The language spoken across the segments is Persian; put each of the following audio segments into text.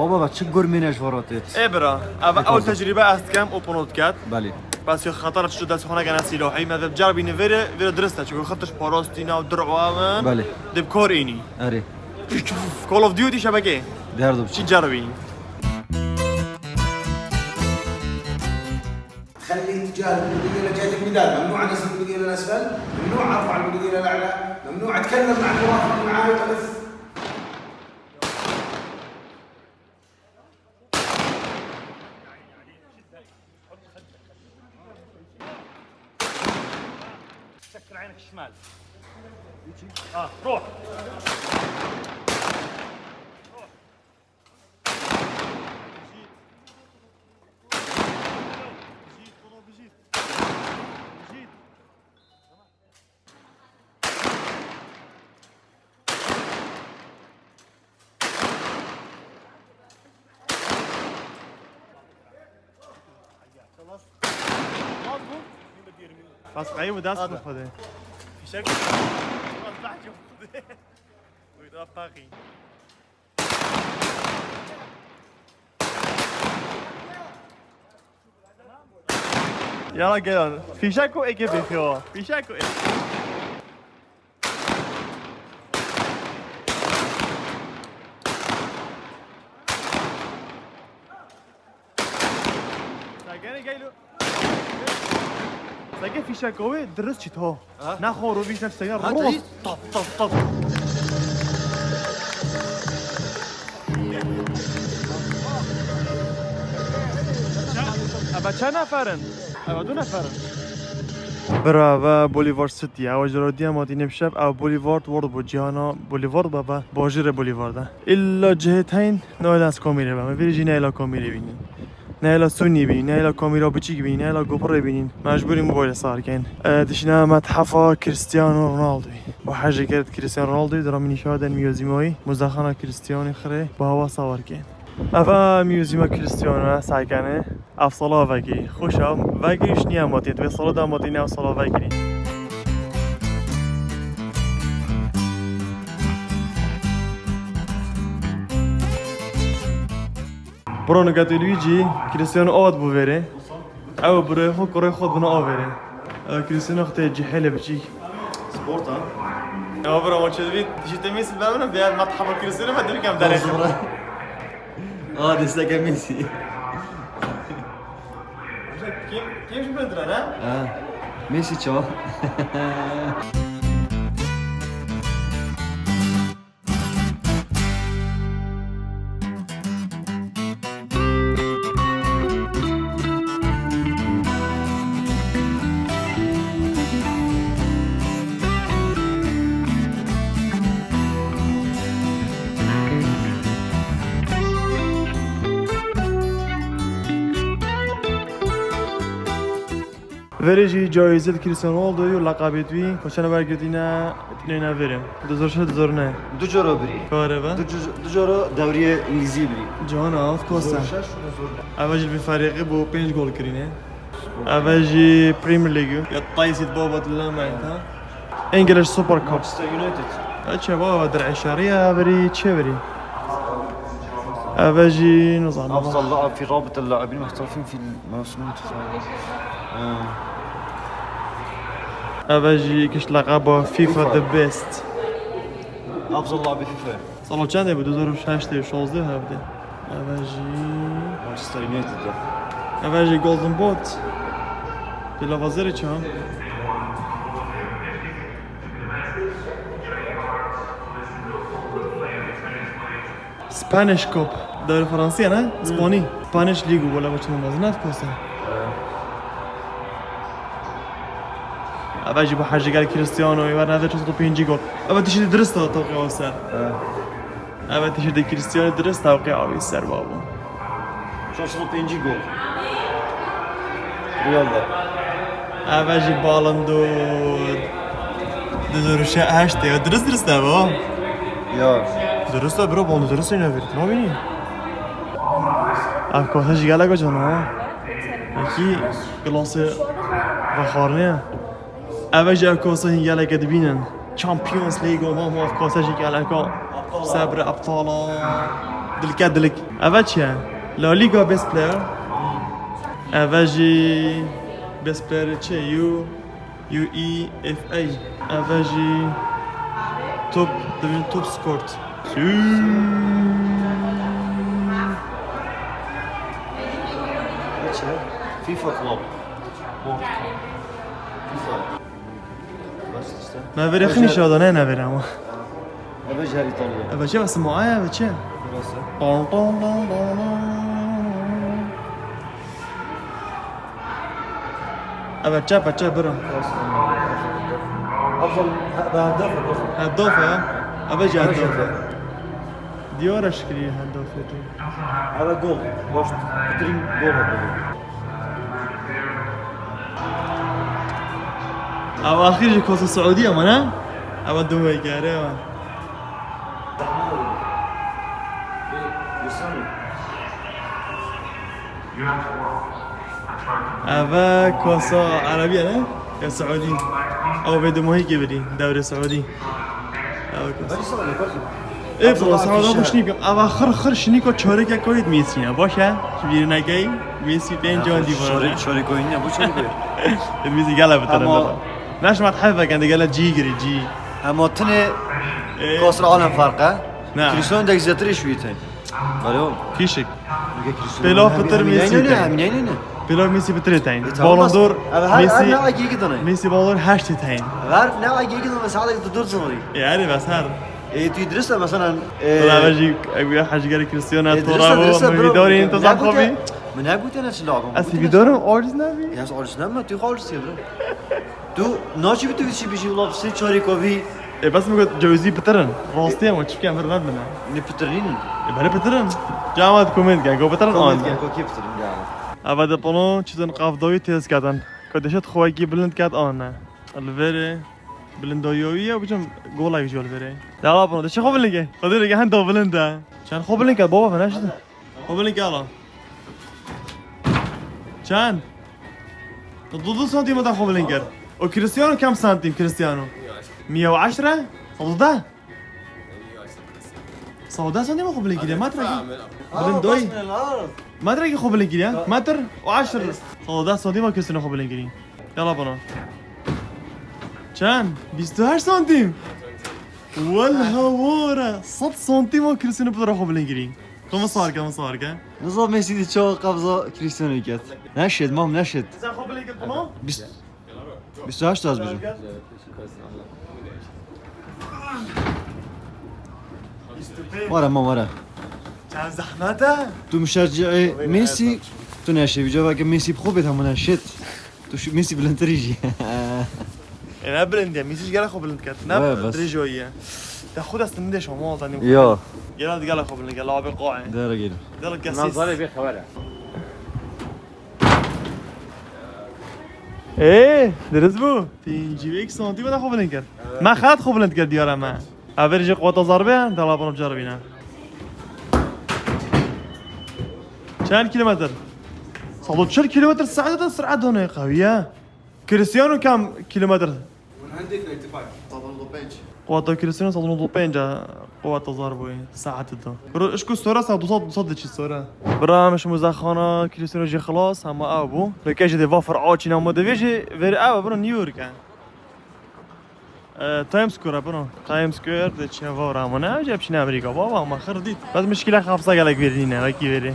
بابا چه گرمینش وراتت ابرا اول تجربه است کم اوپن کرد بله بس خطرت شد دست خونه کنه سلاحی مثلا جربی نویره درسته چون خطش پاراستینا و درعوامن بله دب کار اینی اره کال اف دیوتی شبکه دردو چی جربی خلي اتجاه البندقية إلى جهة الميدان، ممنوع انزل البندقية إلى الأسفل، ممنوع ارفع البندقية إلى الأعلى، ممنوع اتكلم مع المرافق اللي معاي وألف. سكر عينك الشمال روح بس قايم دست بخوده في شكل ويضرب باقي يلا جيران في شكو ايكي بخيو في شكو ساقي في شكوى درست شيت هو ناخذ روبيش نفس السيارة روح طب طب طب أبا كم نفرن؟ أبا دو نفرن برا بوليفارد سيتي أو جروديا مدينة بشب أو بوليفارد ورد بوجيانا بوليفارد بابا باجر بوليفارد إلا جهتين نايلانس كاميرا ما بيجينا إلا كاميرا بينين نه الا سونی بینین نه الا کامیرا بچیک بینین نه الا گوپر بینین مجبوری موبایل صار کن دشنا متحف کریستیانو رونالدو با حاجه کرد کریستیانو رونالدو در نشادن میوزیمای مزخانه کریستیانو خره با هوا سوار کن افا میوزیم کریستیانو سعی کنه افصلا وگی خوشم وگیش نیاماتید به صلا دامادی نه افصلا وگی برونو گاتولویجی کریستیانو آد بوره او برای خود کره خود بنا آوره کریستیانو خطه جهله بچی سپورت ها برا ما چه بید دیشی تمیسی برمونه بیاد متحف کریستیانو ما داری کم داره دسته ميسي كيف شو بدرا نه؟ ميسي شو ورجی جایزه کریستیانو رونالدو لقب دوی کشان برگردینه نه ورم 2000 نه دو جورا بري کاره با دو جورا دوري انجليزي بري جان آف کوسا اولی به فريقه با 5 گل کرینه اولی پریمیر لیگ یا تایسید بابات لامنتا انگلیش سوپر کاپ مانشستر يونايتد چه بابا در اشاریه بری چه بری اولی نظام افضل لاعب في رابط اللاعبين المحترفين في الموسم اولی کش لقب فیفا the best افضل لاعب فيفا سال چنده بود 2016 16 هفته مانشستر يونايتد اولی گلدن بوت بلاوازر چم اسپانیش کاپ دور فرانسیه نه اسپانی اسپانیش لیگو ولا بچه نماز نه کوسا اولی با حاجه کریستیانو و نده 5 گل اول تیشرت درست توقع واسر اول تیشرت کریستیانو درست توقع واسر بابا شو صار 5 جول يلا اولی بالون دور 2008 درست بابا يا درسته برو بالون درست اینا برید ما بینیم افکاسه جیگه لگا جانا یکی گلاس بخارنه اولی افکاسه هنگه لگه دبینن چامپیونز لیگ و ما افکاسه جیگه لگا صبر ابطالا دلك افاتشا لا ليغا بيست بلاير افاجي بيست بلاير تشي يو اي اف اي افاجي توب سكورت فيفا كلوب فيفا بس تستاهل. ما فري خني شو انا فري اما ابجي ايطاليا افاجي بس معايا بتشا افاجي برا افضل بهدفك هدافة ابجي هدافة ديورا شكلي هدافة هذا جول باش ترين جول هذا او اخير جي كوس السعودية مانا او دبي كاريوا افا كوسا عربية لا يا سعودي او بدو مو هيك بدي دوري سعودي او كوسا ايه بس هذا مش نيكم افا خر شنيكو چوريكا كويد ميسينا باشه شبير نگاي ميسي بين جون دي بورا شوري كوينيا بو شوري الميسي قال بترى ناش ما تحبك عند قال جيجري جي اما تني كاس العالم فرقه نعم. كريستيانو داك زيتري شويتين اليوم كيشك بيلو فطر ميسي منين بيلو ميسي بتريتين بالون دور ميسي ميسي اجي كده ميسي بالون هاشتين غير لا اجي كده بس هذا تدور صغير يعني بس هذا اي تدرس مثلا طلع بجي اقول حاجه قال كريستيانو درسها تورابو في دوري انت صح خوبي من هاك قلت انا شلون اسي في دوري اورجنالي يا سؤال ما تو خالص يا برو تو ناشي بتو شي بيجي والله في شاري كوفي بس ما قلت جوزي بترن روستي ما تشوف كان فرنا بنا نبترين يبقى بترن جامد كومنت كان جو بترن اون كيف بترين ابد بونو چیزن قافدوی تیز کردن کدشت خواهی بلند کرد آنه الوره بلندویویه و بچم گولای ویژوال وره دالا بونو دشه خوب بلنگه خودی دیگه هند بلنده چند خوب بلند کرد بابا فنشده خوب بلند کرد چند 2 سانتیمتر خوب بلند کرد و کریستیانو کم سانتیم کریستیانو 110 صدده 110 سانتیمتر خوب بلند کرد ما ترکی بلندوی ما ادري خوب الانجليزي متر و10 صدى سنتيم كريستيانو خوب الانجليزي يلا بنا كان 28 سنتيم والهوارة 6 سنتيم كريستيانو بدرا خوب الانجليزي كم صار كان نظام ميسي تشو قفزه كريستيانو كات نشد مام نشد اذا خوب الانجليزي بنا 28 تاز بجو ورا كان زحمته تو مشجع ميسي تو ناشي بجوا ميسي بخوبت هم نشد تو شو ميسي بلنتريجي انا بلند ميسي قال خوب الانجليزي كات لا، نب بس. تريجويه تاخذ استندش وما ثاني يا قال خوب الانجليزي لاعب قاعي ده راجل ده القسيس ايه درزبو تنجيبك سنتي ولا خوب الانجر ما خالد خوب الانجر ديارا ما افرج قوة ضربة دلا بنو بجربينا كم كيلومتر؟ 16 كيلومتر الساعة سرعة هنا قوية كريستيانو كم كيلومتر؟ 195 قوة كريستيانو صدنو بينجا قوة ضربة ساعة ده اشكو الصورة صدق الصورة برامج مزخانة كريستيانو جي خلاص هما ابو لكاش دي وافر عاچي نامو ديجي فير ابو برو نيويورك تايم سكوير برو تايم سكوير دي تشافو رامونا جابش امريكا بابا ما خرديت بس مشكلة خافصة قالك فيرينا هيك فيري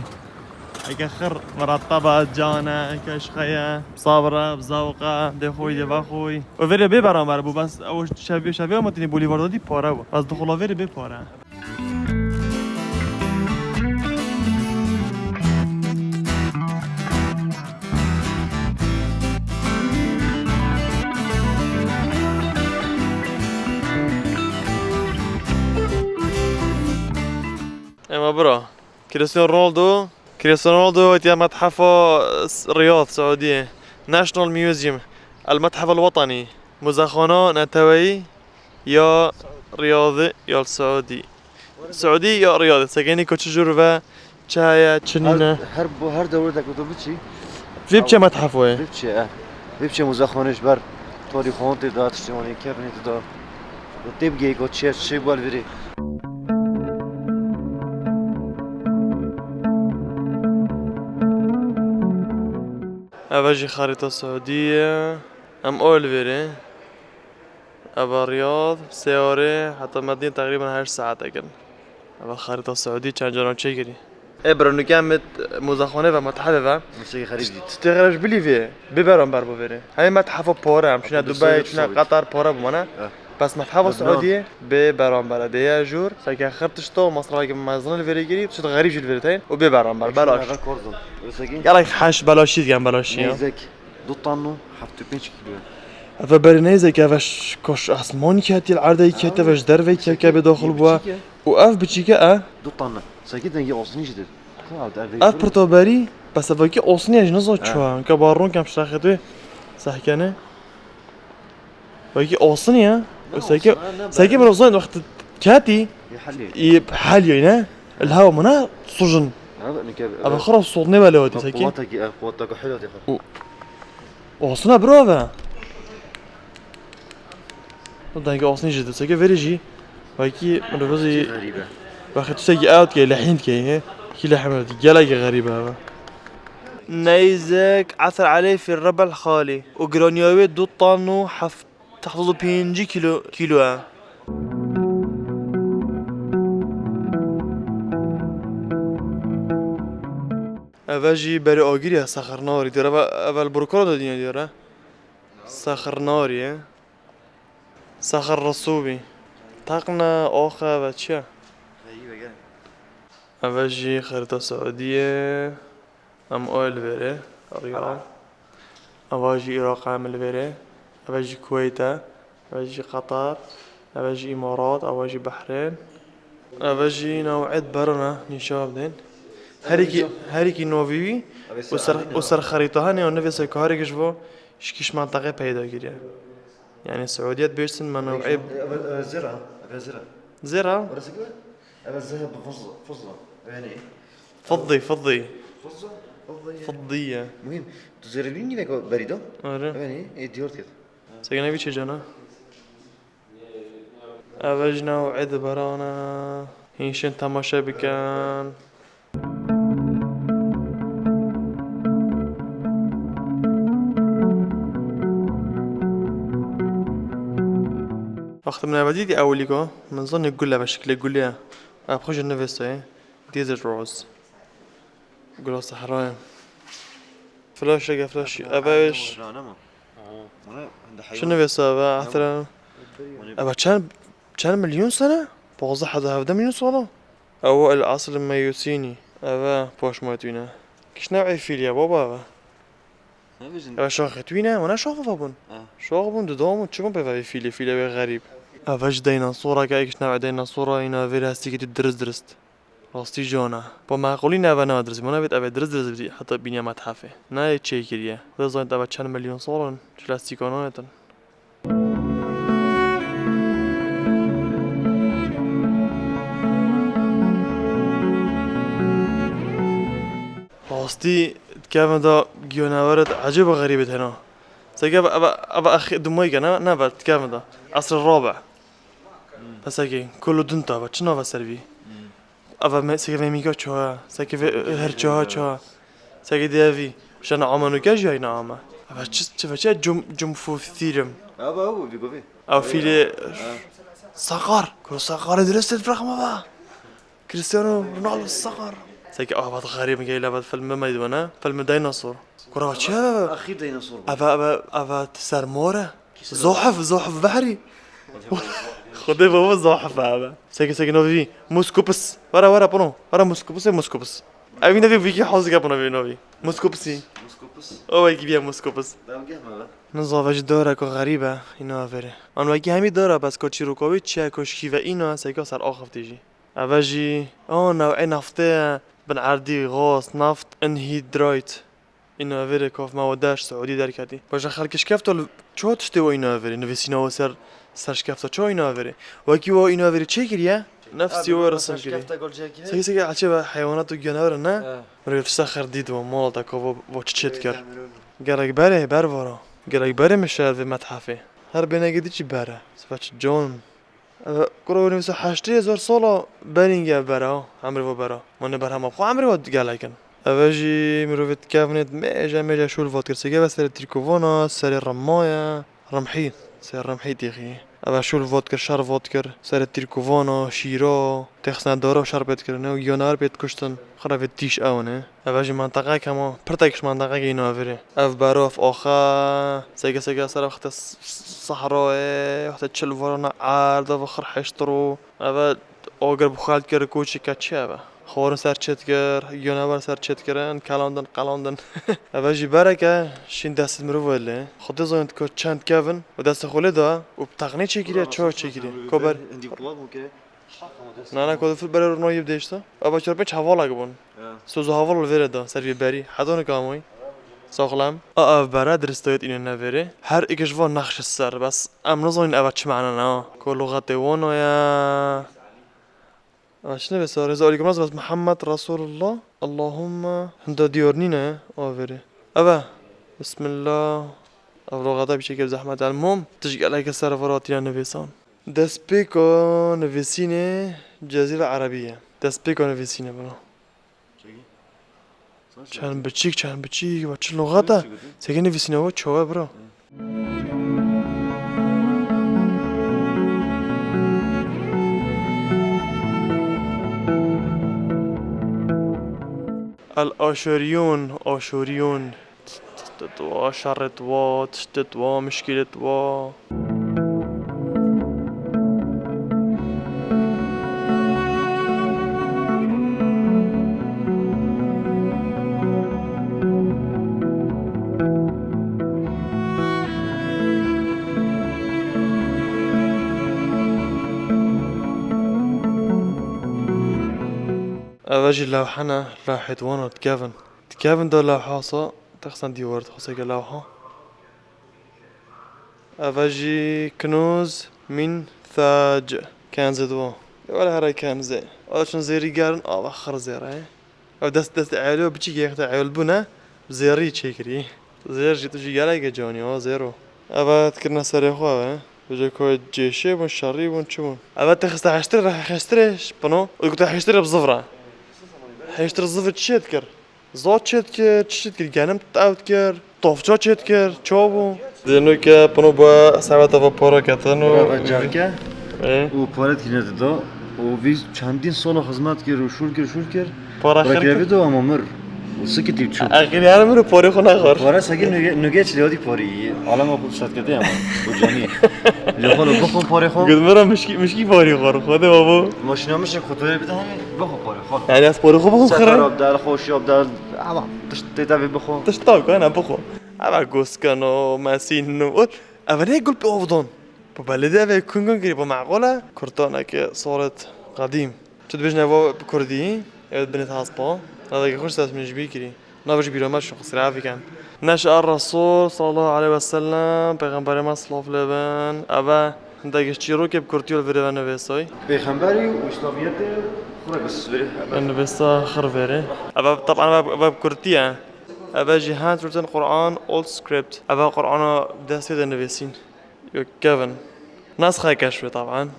هيك خر مرطبة جانا كشخية صابرة بزوقة دي خوي دي باخوي وفيري بي برامر بو بس او شبيه ما تني بوليفارد دي بارا بس دخولا فيري بي بارا اما برا كريستيانو رونالدو يا متحف الرياض السعودية ناشونال ميوزيوم المتحف الوطني مزخانة نتوي يا رياضي يا السعودي يا رياضي ساقيني كوتش جرفة شاية تشنينة هر دولتك وتبتشي فيبشي متحف وين بيبشي مزخانش بر تاريخ هونتي دا تشتماني كيرني دا تبقى يكو تشير شي بالفيري أبجي خريطة سعودية أم أول فيري أبا رياض سيارة حتى مدينة تقريبا 8 ساعات أكن أبا خريطة سعودية كان جران تشيكري برونو كانت مزخونه و متحفه موسیقی خرید دید تغرش بلیویه ببرم بر بوره همین متحف پاره هم شنا دبی شنا قطر پاره بمانه بس متحف السعودية ببرام بر ده جور ساكن خرطش تو مصر که مزن الفريقي شد غريب جد الفريتين وببرام بر بلاش يلا حش بلاشيد جنب بلاشي نيزك دو طنو حفتو 5 كيلو فبرنيزك افش كوش اسماني كاتي العرضه كاتي فش دروي كيكا بداخل بوا واف بتشيكا دو طن ساكيد نجي اوصني جديد اف برتوبري بس افكي اوصني اجنزو تشوا كبارون كم شراخته سحكنه وكي اوصني ساكي من وصلنا وقت كاتي يحلي هنا الهواء منا صجن انا خرب صوتني ولا ودي ساكي قوتك حلوه يا اخي اوصنا بروفا ودانك اوصني جد ساكي فريجي وكي من روزي غريبه واخد تساقي اوت كي لحين كي كي لحمة جلاقي غريبة هذا نيزك عثر عليه في الربع الخالي وجرانيوي دو طانو تحفظوا 5 كيلو افاجي بري اوغيريا صخر ناري دير اول بروكرو دنيا ديره صخر ناري صخر رسوبي طاقنا اوخا باتشا أبجي خريطة سعودية أم أول فيري الرياض أبجي العراق عامل فيري أبجي كويتا أبجي قطر أبجي إمارات أبجي بحرين أبجي نوعية برنا نشاف دين هريكي نوفيوي وسر خريطة هاني ونفسي كهاري كشفو شكيش منطقة بيدا كده يعني السعودية بيرسن من نوعية زرع أبا الذهب فضة يعني فضي فضية مهم تزرليني لك بريدة آره يعني إيه ديورت كده ساكنة بيتش جانا أبجنا وعد برانا هيشن تماشا بكان وقت من البديد أوليكو من ظن يقول لها بشكل يقول لها أبخش النفسي ديزل روز قولوا صحراء فلاش يا فلاش أباش شو نفسي أبا عثرا أبا كان مليون سنة بغض حدا هفدا مليون سنة أول العصر الميوسيني أبا باش ماتوينا كش نوعي فيليا بابا أبا شاختوينا وانا شاخفابون شاخفون ددامون چبون بفاوي فيليا غريب أفاش ديناصورة كايكش نوع ديناصورة اينا فير هستي كي درست راستي جانا با معقولين أبا نادرس ما نبيت أبا درست بدي حتى بينيا متحفة نا تشي كريا ودا زايد أبا چند مليون سالن شلستي كانونتن راستي كيفن دا جوناورت عجيب وغريبة هنا ساكي أبا أخي دموي كنا نبات كيفن دا عصر الرابع بس ساكي كله دنتا با چنا با سروي أبا ساكي في ميكا چوها ساكي في هر چوها ساكي ديافي شانا عمانو كاجي هاي نعمة أبا چه جمفو ثيرم أبا هو بيقول فيه أو فيلي صقر كل صقر درست الفرق ما با كريستيانو رونالدو الصقر ساكي بعض غريب جاي لعبة فيلم ما يدونا فيلم ديناصور كرة شباب أخي ديناصور أبا تسرمورة زحف بحري خدي بابا زحف أبا ساكي نوفي موسكوبس ورا برو ورا موسكوبس أبي نوفي فيكي حوزك أبو نوفي موسكوبسي أو يجي بيا موسكوبس نظافة جدارة غريبة إنه أفره أنا واقعي همي دارة بس كوتشي روكوي تشي كوشكي وإنه ساكي صار آخر تيجي أفاجي نوعي نفطة بنعردي غاز نفط انهيدرايت إنه أفره كوف موادش سعودي دار كردي باش خلكش كفتل چو تشتوي إنه أفره نفسينا وسر سرش كفتا چو إنه أفره وكي و إنه أفره چه كريه نفسي ورسم كريه ساكي عشان حيوانات وجناور نه مريت سخر ديد ومال تكو وتشيت كر قالك بره برورا قالك بره مش في متحفه هر بينا قدي چي بره صفات جون كرو نفسه 8000 سالا برينجا برا عمري و برا من برهم خو عمري و قالكن أواجي مروفت كافنت ميجا شو الفوتكر سيجا بس التريكوفونا سر الرماية رمحيت سر رمحيت يا أخي أبا شو الفوتكر شار فوتكر سر التريكوفونا شيرا تخسنا دورة وشربت كرنا ويونار بيت كشتن خرافت تيش أونه أواجي منطقة كمان برتاكش منطقة جينا أفري أف باروف أخا سيجا سر وقت الصحراء وقت تشل ورانا عارض وخر حشترو أبا أوجر بخالد كر كوشي كاتشابه خورن سر چت کر یوناور سر چت کردن کلاندن اوجی برکه شین دست مرو وله خود زاند که چند کفن و دست خوله دا و بتقنی چگیری چه چگیری کبر نه کد فیل برای رنایی بدیشتا ابا چرا پیچ هوا لگبون سوز هوا رو وره دا سر بری حدا نکاموی ساخلم برای درستایت اینو نوره هر ایکش وان نقش سر بس ام نزاین اول چه معنی نه که لغت وانویا شنو بس عليكم بس محمد رسول الله اللهم هندا ديورنينا آوره أبا بسم الله أبرو غدا بشكل زحمة المهم تشجع عليك السرفرات نفيسان دسبيكو نفيسينه جزيرة عربية دسبيكو نفيسينه برا چند بچيك و چه لغاته سيجي نفيسينه و چوه برا الآشوريون تتوا شرتوا تشتتوا مشكلتوا أواجي لوحنا لوحة وانا تكافن دا لوحة صا تخسن دي ورد خصيك لوحة أواجي كنوز من ثاج كان زدوا ولا هراي كان زي ولا شن زيري قارن آخر زيري أو دست عيلو بتشي ياخد عيل بنا زيري تشيكري زير جيتو جي قالي جوني زيرو أبا تكرنا سري خواه بجا كوي جيشي بون شاري بون شبون أبا تخست حشتري راح حشتريش بنو قلت حشتري بزفرة حشتري الزفر تشيت كر زود تشيت كر جانم تاوت كر طوفجا تشيت كر چوبو دينو که بنو با سبت و پارا کتنو جارکه او پارت کنه دا و ویز چندین سال خدمت کرد و شور کرد پارا خیر دو اما مر و سکتی چوب اخیری هر میرو پاری خو نخور پارا سگی نگه چلی هادی پاری حالا ما خود شد کده اما و جانی لخالو بخون پاری خو گفت مرا مشکی پاری خور خوده بابا ماشینا میشه خطوره بده همین بخون پاری خو یعنی از پاری خو بخون خره سفر آب خوشی آب در اما تتابع بخون تشتاق انا بخو اما گوسکنو مسینو اولی گل به آفدان با بلده و کنگان گری معقوله کردانه که صارت قدیم چه بجنه و کردی یاد بنت هاسپا هذا يخش تاس من جبيكري نابش بيرامش قصير عافيكان نشأ الرسول صلى الله عليه وسلم پیغمبر ما صلى الله عليه أبا هنداش تشيرو كيب كورتيول فيري نويسوي پیغمبری و اسلامیت خرابس نويسا خرفيري أبا طبعا أبا كورتيا أبا جهان ترتن قرآن old script أبا قرآن دستي نويسين يو كيفن نسخة كشف طبعا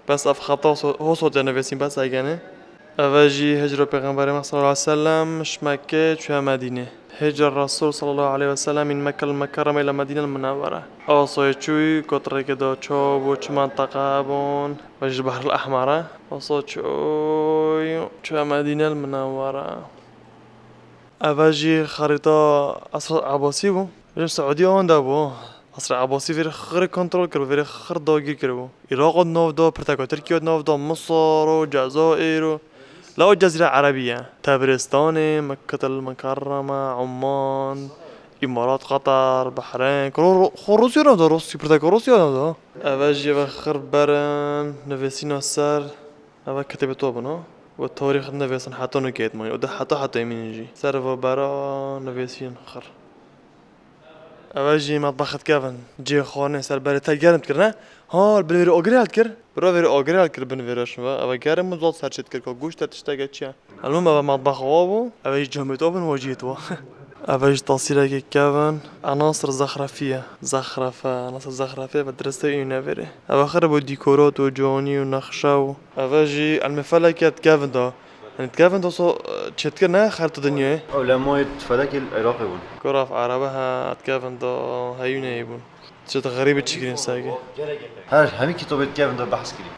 بس أف خطأ هو صوت نويسين بس أجانه أواجي هجر پیغمبر صلى الله عليه وسلم مش مكة شو مدينة هجر الرسول صلى الله عليه وسلم من مكة المكرمة إلى مدينة المنورة أوصي شوي كتر كده شوب وش منطقة بون وجه البحر الأحمر أوصي شو مدينة المنورة أواجي خريطة عصر عباسي بو جم السعودية وندا بو عصر عباسي فير خير كنترول كرو فير خير داگیر كرو عراق ناف دا پرتگاه ترکیه ناف دا مصر و جزائر لا الجزيرة العربية تبرستان مكة المكرمة عمان إمارات قطر بحرين روسيا ناف دا روسيا پرتگاه روسيا ناف دا أواجي بخير برن نفسين السر أوا كتب توبنا والتاريخ نفسين حتى نكيت ماي وده حتى يمينجي سر وبرا نفسين خر أواجي مطبخت كافن جي خانه سر بري تلقرم كرنا ها البلوير أوغريال كر برا أوغريال كر بنفيرش ما أبا قارم مزود سرشت كر كوجوش تشتاق تشيا المهم أبا مطبخ وابو أواجي جمعت أوبن وجيتوا أواجي تصير كافن عناصر زخرفة عناصر زخرفية بدرسة ينافري أبا خربوا ديكورات وجواني ونخشة أواجي المفلكات كافن دا يعني تكافن توصو تشتكرنا خارطة دنيا علماء فلك العراقي بون كرة في عربها تكافن تو هيونا يبون شت غريبة تشكرين ساقي همین کتاب کردن در بحث کردیم.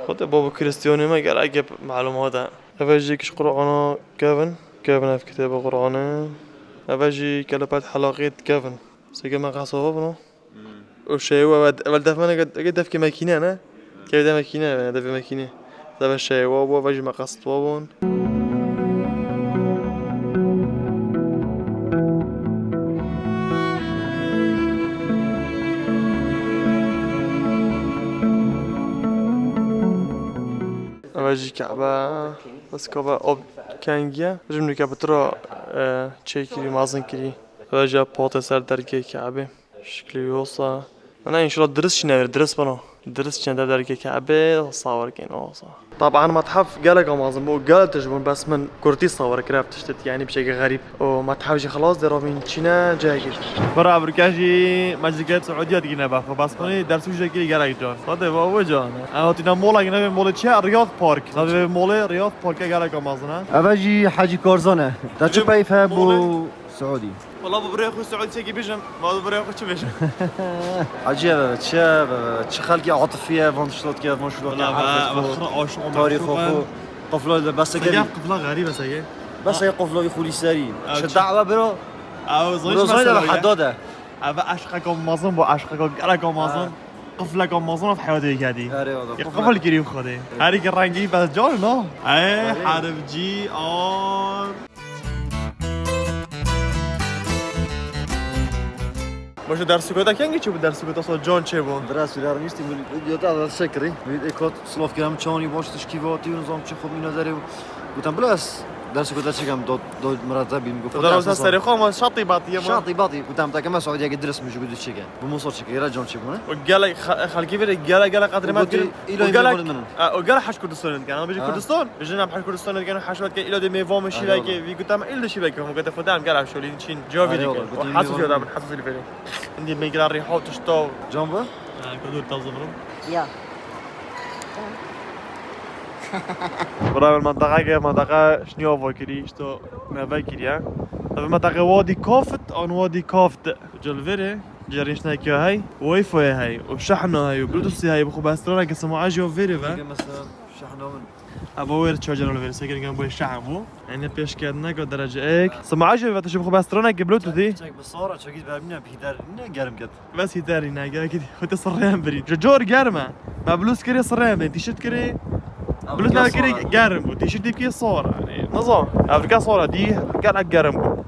خود بابا كريستيانو ما قال أجيب معلومات أفاجيكش قرآن كيفن في كتاب قرآن أفاجي كلبات حلاقيت كيفن سيجي ما قصوه بنو وشيء ولد فمن قد في ماكينة أنا كيف ده ماكينة أنا ده في ماكينة ده الشيء وأفاجي ما قصت وابون أفاجي كعبة بس كعبة أب كانجيا جمني كعبة ترى تشيكري مازن كري أفاجي بوت سر درجة كعبة شكلي يوصى أنا إن شاء الله درس بنا درس شنو درجة كعبة صور كين وصى طبعا متحف قالك مازن بو قال تجبون بس من كورتي صور كرافت تشتت يعني بشكل غريب ومتحف شي خلاص درا من تشينا جاي برا أمريكاجي مجلس سعودية تجينا بخو بس مني درس وش كي قالك جان هذا هو جان أنا تينا مولا جينا مولا شيء رياض بارك هذا مولا رياض بارك قالك مازن اولی حاجی کارزانه. در چه پیفه بو سعودی؟ والله بريخو سعودي كي بيجم ما بريخو شو بيجم عجیبه چه خلقی عاطفیه وانشلات که وانشلات تاریخو قفله بس سجى قفله غريبه سجى بس هي قفله خولی سری چه دعوه برو او زاید به حداده او عشقكم مازن بو عشقكم قالكم مازن قفلكم مازن في حياتي كادي قفل كريم خدي هاريك الرنجي بس جون نو اي حرف جي ار باش درس كودا كان چه بود درس كودا سو جون چه بود درس دار نیستی یاد شکری میاد اکات سلاف کردم چانی باش تشکیواتی و نظام چه خوب اینا داره گفتم بلاس درس كودا چه دو مرتبه میگفت درس سری خو شاطي باطي شاطي قدام تا كما سعوديه قد درس مش قد شيء بموصل شيء راه جون شيبونه وقال خلكي بير قال قدر ما وقال حش كردستان كان انا بيجي كردستان بيجي نام حش كردستان كانوا حشوات كان الى دي ميفو مشي لايك في قدام الا شي لايك هم قد خدام قال شو لين شين جوفي دي حاسس يا دام حاسس اللي عندي ما يقدر يحط تشتو جنبه كدور تظبرهم يا برای منطقه شنو فاكري شتو ما فاكري ها منطقه وادي كافت آن وادي كافت جلوره جريش ناكيو هاي واي فاي هاي وشحنه هاي وبلوتوث هاي بخو باسترانا كسمو اجيو فيري فا مثلا شحنه من ابوير تشارجر ولا فيري سكر جنب الشحن بو يعني بيش كدنا قد درجه اك سمو اجيو فتش بخو باسترانا كبلوتوثي تشك بصوره تشكيت بابنا بهدار قرم قد بس هيداري ناقا كده خد صريان بري جور قرمه ما بلوس كري صريان تيشرت كري بلوز ما كري قرم وتيشرت دي كي صوره يعني نظام افريكا صوره دي قال قرم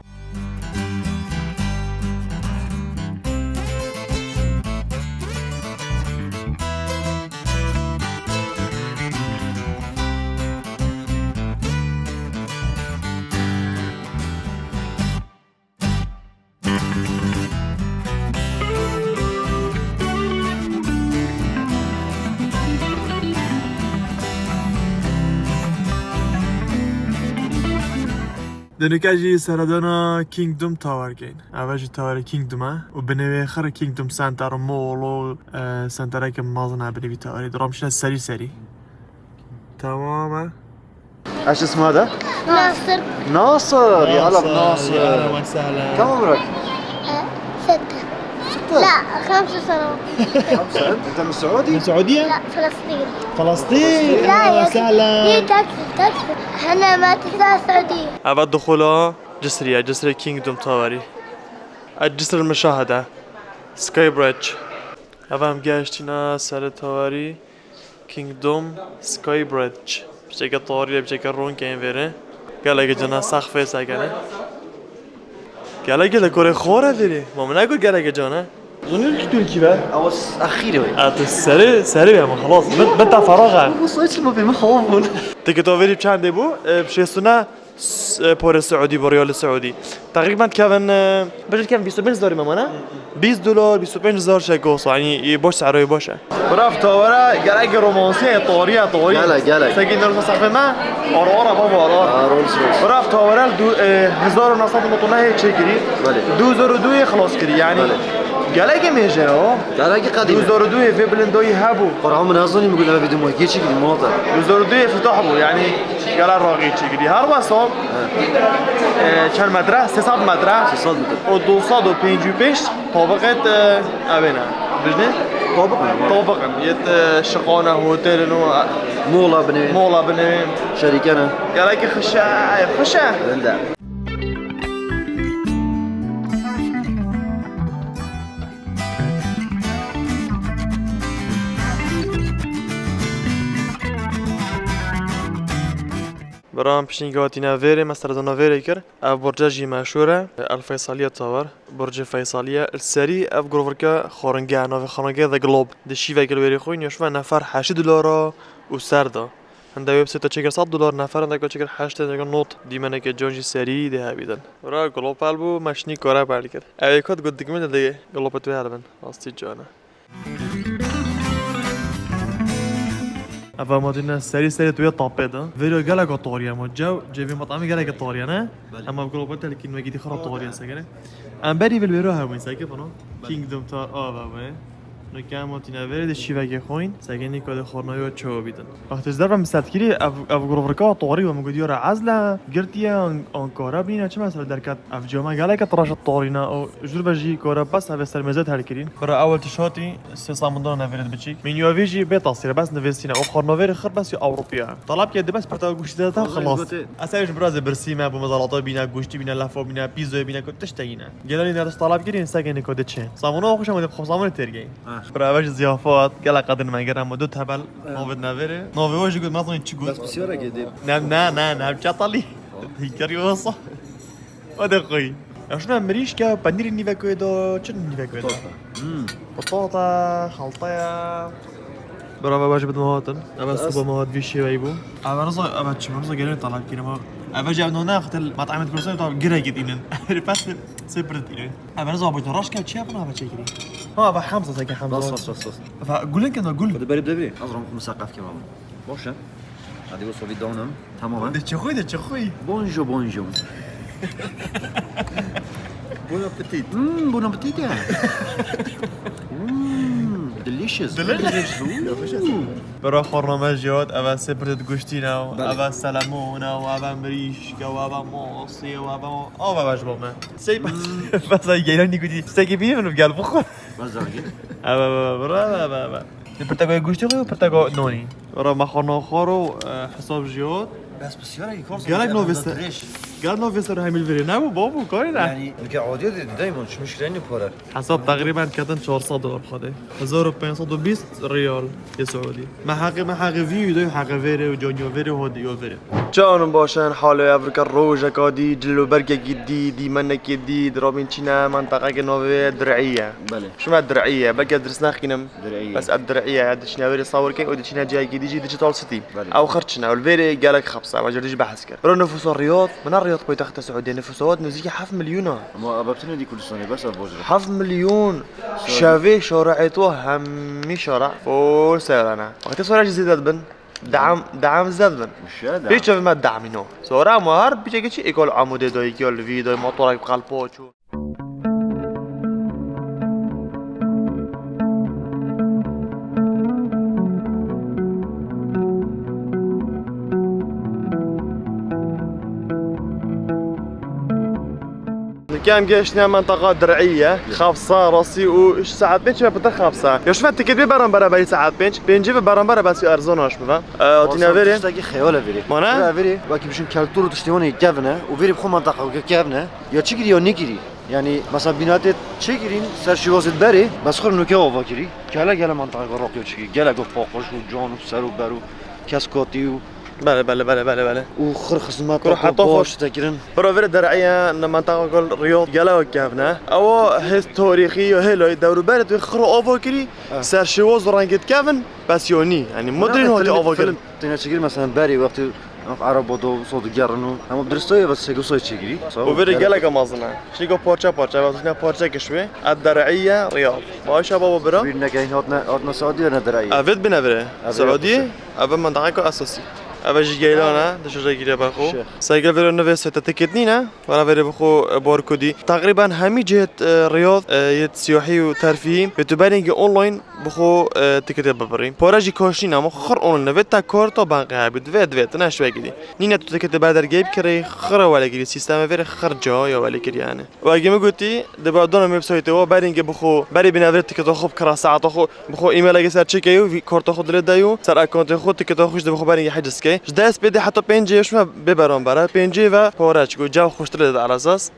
دنيكاجي سردنا كينغدوم تاور كاين اواجي تاور كينغدوم وبنوي خر كينغدوم سنتر مولو سنتر كم مازنا بنوي تاور درامشنا سري تماما ايش اسمه هذا؟ ناصر ناصر يا هلا بناصر يا اهلا وسهلا كم عمرك؟ 6 لا 5 سنوات 5 انت من السعودي؟ من السعودية؟ لا فلسطين فلسطين لا يا وسهلا هي تكفي احنا ما تنسى السعودية أبى الدخول جسر كينغدوم تاوري الجسر المشاهدة سكاي بريدج أفهم جاشتنا سر تاوري كينغدوم سكاي بريدج بشكل طاري بشكل رون كين فيره قال لك جنا سقف ساكنه قال لك كوري خورة فيري ما من أقول قال لك جنا زنير كتير كذا اوس اخيرا سري ما خلاص بنت فراغ وصلت ما في مخاوفون تيكتوفيري بشان ديبو بشيسونا بور السعودي بريال السعودي تقريبا كان بجد كان 25 دولار مامانا 20 دولار 25 دولار شيكوس يعني يبوش سعره يبوش براف تورا قال رومانسيه طوريه قالك ساكن درس صاحب ما اورورا بابا اورورا براف تورا 1900 نطلع هيك شيء كري 2002 خلاص كري يعني گله که میشه قال لك قديم 2002 في بلندوي هابو قرعه من اظن يقول لها فيديو ماكي تشي المناطق 2002 فتح بو يعني قال راقي تشكري هر وصل كان مدرسة 300 مدرسة 300 متر. و 255 طابقة ابينا بجنه طابقا يت شقانه هوتيل نو مولا بني مولا بني شركه قال لك خشا لا برام بشنيقاتنا فيري مستردنا فيري كر اف برجاجي مشهورة الفيصلية تصور برج فيصلية السري اف جروفركا خورنجانا في خانقة ذا جلوب دشي في قلبي خوين يشوف نفر 8 دلار وسردا عند ويب سايت تشيكر 100 دلار نفر عندك تشيكر 8 دلار نوت ديما که جونجي سري ده هبيدن برا جلوب البو مشني كورا بالكر اي كود قد كمان ده جلوب تو هلبن استي جانا أفا مادينا سري تويا طابيدا فيديو جالا قطوريا مجاو جيبي مطعمي جالا قطوريا نا أما بقولوا بنت لكن ما جدي خرط طوريا سكنة أم بدي بالبيروها وين ساكن فنو كينغدوم تا بابا نکام ماتینا ولی شیوه خوین سعی کد خورنایی چه بیدن. وقتی زدم مستقیلی اف گروورکا طوری و مقدیار عزله گرتیه آن کارا بینه چه مثلا درکت اف جامعه گله که تراش طورینا او جور بجی کارا بس اف سرمزت هر کرین. برای اول تشاتی ساموندان نفرد بچیک. منیو ویجی به تصویر بس نویسینه او خورنایی خر بس اوروپیا. طلب که بس پرتا گوشتی تا خلاص. اسایش براز برسیمه با مزالات بینه گوشتی بینه لفا بینه پیزا بینه کتش تگینه. گلانی نرس طلب کردین سعی کد چه. سامونا خوشم میاد سامون ترگی. برای زیافات گله قدر مگرم و دو تبل نوبت نوره نوبه واجی گفت مثلا چی گفت بس بسیاره گدیم نه چطالی هیکاری واسه ودقی اشنا مریش که پنیر نیوه کویدا چه نیوه کویدا بطاطا خلطه برای باش بدم هاتن اول صبح ما هاد ویشی ویبو اول چی مرزا گلوی طلب کردم اول جاب نونا خاطر مطعم كروسان طبعا جرا جدينا بس سبرت إلين أنا نزوا بيتراش كاب شيء أنا بتشكري ها بحمزة زي حمزة بس فقول لك أنا أقول بدبري أزرم مسقف كمان باشه هذه وصل دونم تماما ده تشخوي بونجو بون ابيتيت بون ابيتيت يا delicious برا خورنامجات اول سپرت گوشتینا و اول سلمونا و اول مریشکا و اول ماسی و اول باش با من سی بس گیران نیکودی سگی بیمون بگل بخور بازارگی برا پرتگاه گوشتی و پرتگاه نونی برا مخورنا خورو حساب جیاد بس بسیاره کارس گلک نویسته گل نویسته همین وری نه بابو کاری نه یعنی که عادیه دائما چه مشکلی نیپاره حساب تقریبا کردن 400 دلار خواده 1520 ریال سعودی ما حق ویدیو حق وره و جانیو وره و هدیو وره جانم باشن حال افریقا روجا کادی جلو برگ جدید منک جدید رابین چینا منطقه نوبه درعیه بله شو درعیه بقى درسنا خينم درعيه بس الدرعيه هذا شنو ويري صور كي ودي شنو جاي جديد ديجيتال سيتي بله. او خرجنا والفيري قالك خبصه ما جريش بحث كر رو نفوس الرياض من الرياض بيتاخت السعوديه نفوسات نزيك 5 مليون ما بابتني دي كل سنه بس ابوجر 5 مليون شافي شارعته همي شارع فول سيرانا وقت صورة زيادة بن دعم زاد بن مش هذا هيك ما دعمينه صورة مهار بيجي شيء يقول عمودي داي يقول فيديو موتورك بقلبوچو كام جيشنا منطقة درعية خابصة راسي وش ساعات بينش ما بدر خابصة يا شوف انت كده برام برا بري ساعات بينجي برام برا بس ارزوناش بفهم تينا فيري تلاقي خيال فيري مانا فيري باقي بشون كالتور تشتيوني كافنا وفيري بخو منطقة كافنا يا تشكري يا نيكري يعني مثلا بينات تشكرين سر شواز البري بس خل نوكا وفاكري كلا منطقة راقي وتشكري كلا فوقش وجان وسر وبرو كاسكوتي بله وخر خصمات كروح حطوا باش تكرن برا فيري درعية منطقة كل رياض جلا وكافنا او هيس تاريخي وهلا يدوروا بارد ويخروا افاكري سر شواز رانجت كافن بس يوني يعني مدرين هادي افاكري تينا تشكري مثلا بري وقت عرب دو صوت جارنو اما بدرستوي بس قصه تشكري وفيري جلا كمازنا شيكو بورشا بس هنا بورشا كشوي الدرعية رياض باش بابا برا بيرنا كاين هاتنا سعوديه ولا درعيه افيد بنفره سعودية افيد منطقة اساسي أبجي جيلانا ده شو جاي كده بخو شيخ. سايقل فيرو نفس تتكتنينا ولا فيرو بخو باركودي تقريبا همي جهة رياض يت سياحي وترفيهي بتبانيجي أونلاين بخو تكتب ببرين باراجي كاشينا مخر أونلاين نفتا كارتا بانقها بدفت ناش بقولي نينا تتكتب بعد الجيب كري خرا ولا كري سيستم فيرو خرجا يا ولا كري يعني واجي ما قلتي ده بعدنا ويب سايت هو بارينجي بخو باري بنافرت تكتب خب كرا ساعة خو بخو إيميل أجي سر تشيكيو في كارتا خد لدايو سر أكونت خود تكتب خوش ده بخو بارينجي حجز كي جداس بدي حتى بينجي شو ببرام برا بينجي و باراج جو جو خوش تلد على أساس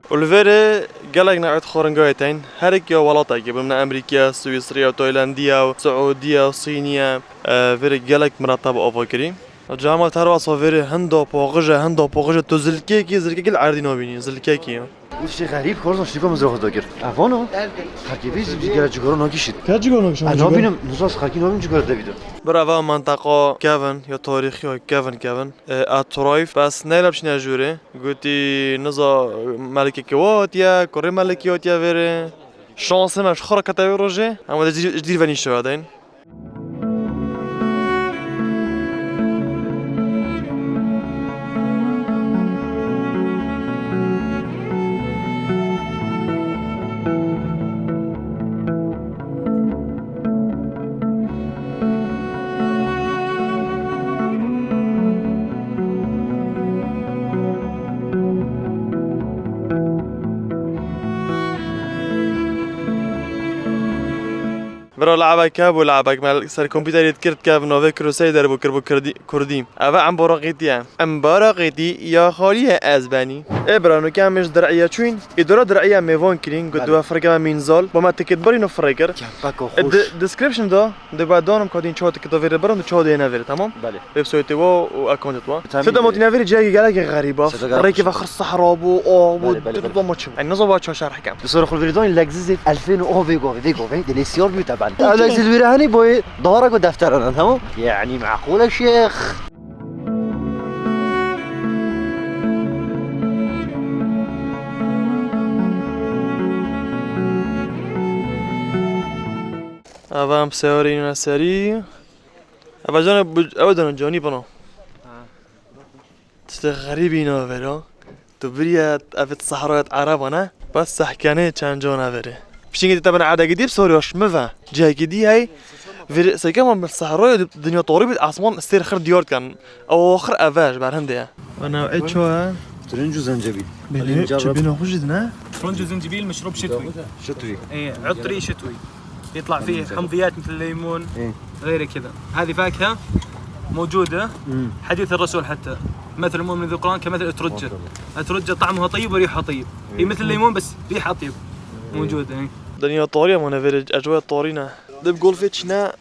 والفيري قالك نوعية خورنجايتين هرك يا ولاطة جيبوا من أمريكا سويسريا وتايلانديا وسعودية وصينية فيري قالك مرتب أفكري الجامعة تروى فيري هندا باقجة تزلكي كي زلكي العردي نابيني زلكي كي وش غريب خالص شو كم زرخ داير أفانو خارجي بيز بيجي على جوكرو ناقيشت كاجي قولك أنا بينم نصاص خارجي نابين جوكرو دافيدو برافو منطقة كافن يا تاريخي يا كافن الترايف بس نيلبش نجوري قلتي نزا ملكي كواتيا كوري ملكياتيا فيري شانس مش خرا كتاوي روجي اما جديد فاني شو هذين برا لعبك كاب ولعبك مع سر الكمبيوتر يذكرت كاب نوفي كروسيدر بكربو كرديم أبا عم براقيتي عم براقيتي يا خالي أزباني إبرا نو كان مش درعية شوين إدارة درعية ميفون كرين قد دوا فرقة من زال بما تكتبري نفرقر باكو خوش الديسكريبشن ده دبا دانم كادين شو تكتب فيري برا شو ده ينافير تمام بله ويب سايت واكونت سيدا موتي نافير جاي قالك غريبة ريكي فخر الصحراء بو أو تبغى ما تشوف النظام باتشو شرح كام بصراحة الفيديو لاكزيز 2000 أو فيجو ديليسيور بيو تبع هذا الفيديو هاني بوي دارك ودفترنا تمام يعني معقولة شيخ أبام سوري نسري أبا جانا أبدا جاني بنا تستغربي نافرا تبريات أفت صحراء عربنا بس سحكانة كان جانا فره بشينك تبنا عادة جديد سوري وش مفا جاي جدي هاي في سكان من الصحراء الدنيا طوري أسمان استير خر ديار كان أو آخر أفاج بعرهندية أنا وعيت شو ها ترنج وزنجبيل بينه خوش جدنا فرنج وزنجبيل مشروب شتوي شتوي ايه عطري شتوي يطلع فيه حمضيات مثل الليمون غير كذا هذه فاكهة موجودة حديث الرسول حتى مثل المؤمن ذو القرآن كمثل أترجة أترجة طعمها طيب وريحها طيب هي مثل الليمون بس ريحها طيب موجودة ايه دنيا طورية مانا فيرج أجواء طورينا دب جولفيتشنا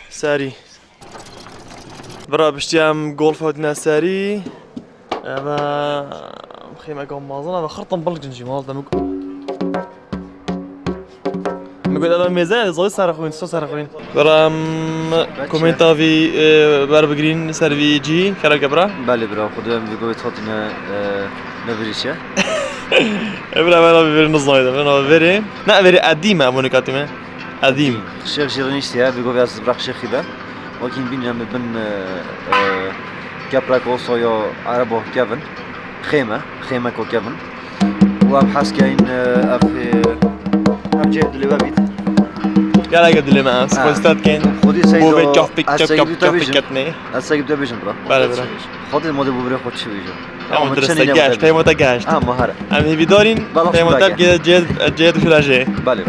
ساري برا بشتيام جولف هودنا ساري أما خيمة قوم مازنا بخرطم بلق جنجي مالدا مقول أنا ميزان زوج صارخوين سو صارخوين برام كومنتا في بارب جرين سيرفي جي كلا برا بله برا خودم بيجو تحطنا نفريشة برا أنا بيفير نظايدا أنا بيفير نا بيفير قديمة مونيكاتيمة قديم الشيخ جيرانيشتيا بيجو في أسبرق شيخي به ولكن بيننا من كابراكو صويا عربو كيفن خيمة كو كيفن وأبحث كاين أف جهد اللي بابيت يلا قد اللي معاه سبونستات كان خودي سيدو بوبي تشوف كتني هسه جبت بيجن برا بله برا خودي الموديل بوبري خود شو بيجن أنا درست جاش تيمو تجاش مهارة أنا هي بدارين تيمو تاب جد فلاجة بله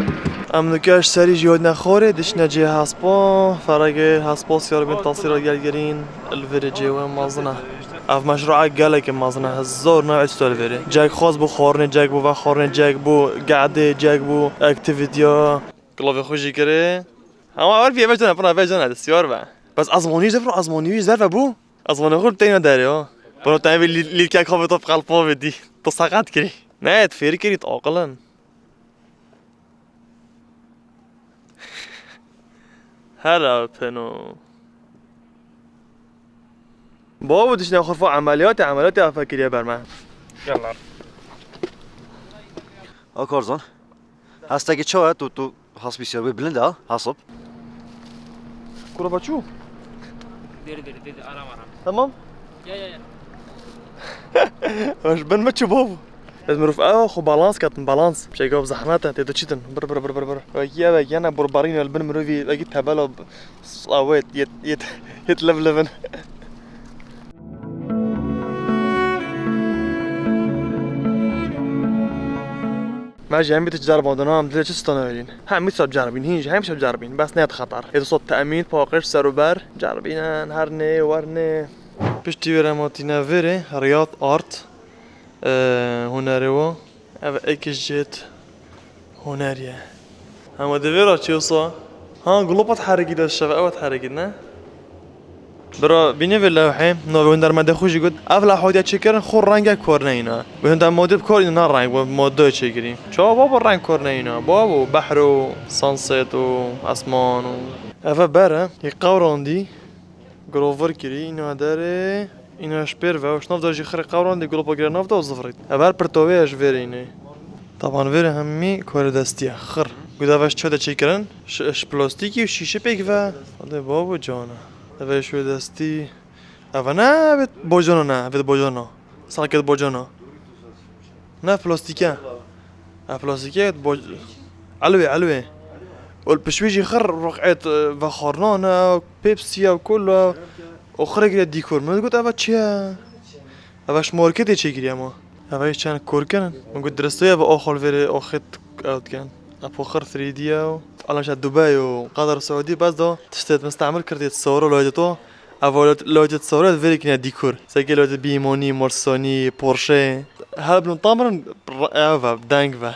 أم نكاش سري جودنا خوري دشنا جي هاسبو فرقة هاسبو سيار بنت تصير جالجرين الفيرجي ومازنا اف مشروع قالك مازنا هزار نوع الفيري جاك خاص بو خورني جاك بو خورني جاك بو قعدة جاك بو اكتيفيتيا كلافي خوشي كري اما اول في بجنا برا بجنا السيار بقى بس ازموني زفر ازموني زفر ابو ازموني غير تينا داري ها برو تعمل لي كاك خاف طف قلبو بدي تصاقات كري نايت فيري كري تعقلن هلا بنو بابا بدش ناخذ فوق عملياتي افكر يا برمان يلا كارزان هسته که چه تو خاص بيسوي بلند ها حاسب كرة باتشو دير ارام تمام يا واش بن ما تشوفوه لازم رفقه خو بالانس كاتن بالانس مش هيجاوب زحمات انت تشيتن بر بر بر بر بر يا انا بربرين البن مروفي لقيت هبله صاويت يتلفلفن ماشي هم بتجربوا دنام دلش استناولين هم مش جاربين هيج هم مش جاربين بس نيت خطر اذا صوت تامين فوقش سروبر جاربين هرني ورني بشتي ورماتينا فيري رياض ارت هنريو اف اكجيت هنريا هم دفيرا تشوصا ها قلوبات حركي ده الشباب حركينا برا بيني في اللوحة نو بندر ما دخوش يقول أفلا حودي تشكرن خور رنجا كورنينا بندر مودي بكور إنه رنج ومودي تشكرين شو بابا رنج كورنينا بابا بحر و سانسيت و أسمان و أفا برا يقاورون دي جروفر كري إنه داري إنه شبير فاوش نفضل يجي خرق قاورون دي قلوبا كري نفضل وزفرت أفر برتوي أش فيريني طبعا فيري همي كور دستيا خر قد أفاش تشودا تشكرن ش بلاستيكي وشيشة بيك فا هذا بابا جانا أفا شو دستي أفا نا بيت بوجانا نا بيت بوجانا ساكت بوجانا نا بلاستيكا بلاستيكا بوج علوي والبشويجي خر رقعت فخورنانا بيبسي وكله وخرج الديكور ما قلت أفا تشيا أفا شماركتي تشيكري أما أفا إيش كان كوركن ما قلت درستي أفا آخر فيري آخر أوت كان أبو خر 3D أو على مشان دبي وقطر السعودية بس ده تشتت مستعمل كرتي تصوره لوجته أو لوجت تصوره فيري كنا ديكور سجل لوجت بيموني مرسوني بورشه هل بنطمرن أفا بدانك